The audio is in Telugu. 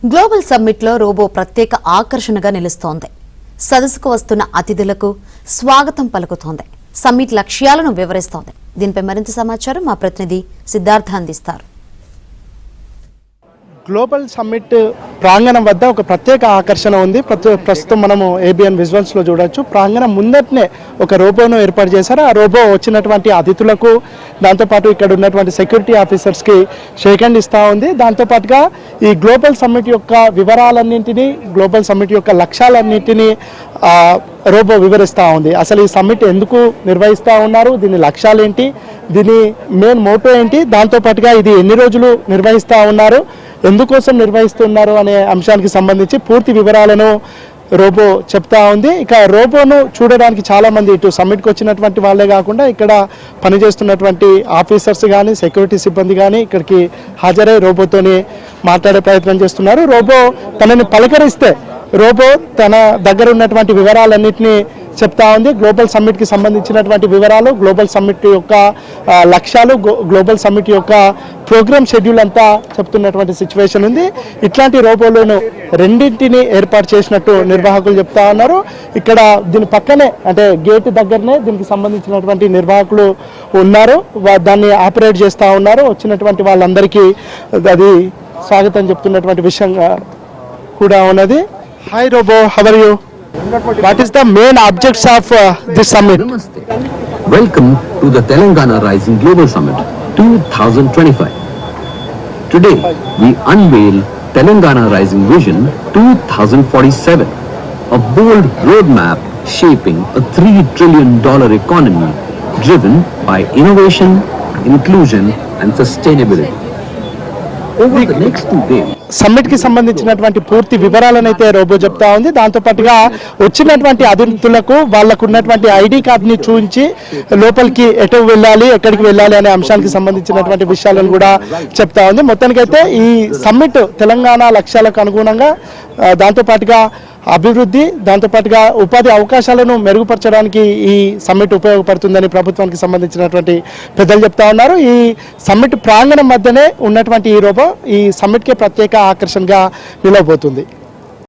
గ్లోబల్ సమ్మిట్లో రోబో ప్రత్యేక ఆకర్షణగా నిలుస్తోంది. సదస్సుకు వస్తున్న అతిథులకు స్వాగతం పలుకుతోంది. సమ్మిట్ లక్ష్యాలను వివరిస్తోంది. దీనిపై మరింత సమాచారం మా ప్రతినిధి సిద్ధార్థ అందిస్తారు. గ్లోబల్ సమ్మిట్ ప్రాంగణం వద్ద ఒక ప్రత్యేక ఆకర్షణ ఉంది. ప్రస్తుతం మనము ఏబిఎన్ విజువల్స్లో చూడొచ్చు. ప్రాంగణం ముందటనే ఒక రోబోను ఏర్పాటు చేశారు. ఆ రోబో వచ్చినటువంటి అతిథులకు, దాంతోపాటు ఇక్కడ ఉన్నటువంటి సెక్యూరిటీ ఆఫీసర్స్కి షేక్ హ్యాండ్ ఇస్తూ ఉంది. దాంతోపాటుగా ఈ గ్లోబల్ సమ్మిట్ యొక్క వివరాలన్నింటినీ, గ్లోబల్ సమ్మిట్ యొక్క లక్ష్యాలన్నింటినీ రోబో వివరిస్తూ ఉంది. అసలు ఈ సమ్మిట్ ఎందుకు నిర్వహిస్తూ ఉన్నారు, దీని లక్ష్యాలు ఏంటి, దీని మెయిన్ మోటో ఏంటి, దాంతోపాటుగా ఇది ఎన్ని రోజులు నిర్వహిస్తూ ఉన్నారు, ఎందుకోసం నిర్వహిస్తున్నారు అనే అంశానికి సంబంధించి పూర్తి వివరాలను రోబో చెప్తా ఉంది. ఇక రోబోను చూడడానికి చాలామంది ఇటు సమ్మిట్కి వచ్చినటువంటి వాళ్ళే కాకుండా ఇక్కడ పనిచేస్తున్నటువంటి ఆఫీసర్స్ కానీ, సెక్యూరిటీ సిబ్బంది కానీ ఇక్కడికి హాజరై రోబోతోని మాట్లాడే ప్రయత్నం చేస్తున్నారు. రోబో తనని పలకరిస్తే రోబో తన దగ్గర ఉన్నటువంటి వివరాలన్నింటినీ చెప్తా ఉంది. గ్లోబల్ సమ్మిట్కి సంబంధించినటువంటి వివరాలు, గ్లోబల్ సమ్మిట్ యొక్క లక్ష్యాలు, గ్లోబల్ సమ్మిట్ యొక్క ప్రోగ్రామ్ షెడ్యూల్ అంతా చెప్తున్నటువంటి సిచ్యువేషన్ ఉంది. ఇట్లాంటి రోబోలను రెండింటిని ఏర్పాటు చేసినట్టు నిర్వాహకులు చెప్తా ఉన్నారు. ఇక్కడ దీని పక్కనే అంటే గేట్ దగ్గరనే దీనికి సంబంధించినటువంటి నిర్వాహకులు ఉన్నారు. దాన్ని ఆపరేట్ చేస్తూ ఉన్నారు. వచ్చినటువంటి వాళ్ళందరికీ అది స్వాగతం చెప్తున్నటువంటి విషయంగా కూడా ఉన్నది. Hi robo, how are you? What is the main objects of this summit? Namaste. Welcome to the Telangana Rising Global Summit 2025. Today we unveil Telangana Rising Vision 2047, a bold roadmap shaping a $3 trillion economy driven by innovation, inclusion and sustainability. Over the next 2 days, summit కి సంబంధించినటువంటి పూర్తి వివరాలను అయితే రోబో చెప్తా ఉంది. దాంతోపాటుగా వచ్చినటువంటి అతిథులకు వాళ్ళకు ఉన్నటువంటి ఐడి కార్డుని చూపించి లోపలికి ఎటు వెళ్ళాలి, ఎక్కడికి వెళ్ళాలి అనే అంశానికి సంబంధించినటువంటి విషయాలను కూడా చెప్తా ఉంది. మొత్తానికైతే ఈ సమ్మిట్ తెలంగాణ లక్ష్యాలకు అనుగుణంగా దాంతోపాటుగా అభివృద్ధి, దాంతోపాటుగా ఉపాధి అవకాశాలను మెరుగుపరచడానికి ఈ సమ్మిట్ ఉపయోగపడుతుందని ప్రభుత్వానికి సంబంధించినటువంటి పెద్దలు చెప్తా ఉన్నారు. ఈ సమ్మిట్ ప్రాంగణం మధ్యనే ఉన్నటువంటి ఈ రోబో ఈ సమ్మిట్కే ప్రత్యేక ఆకర్షణగా నిలవబోతుంది.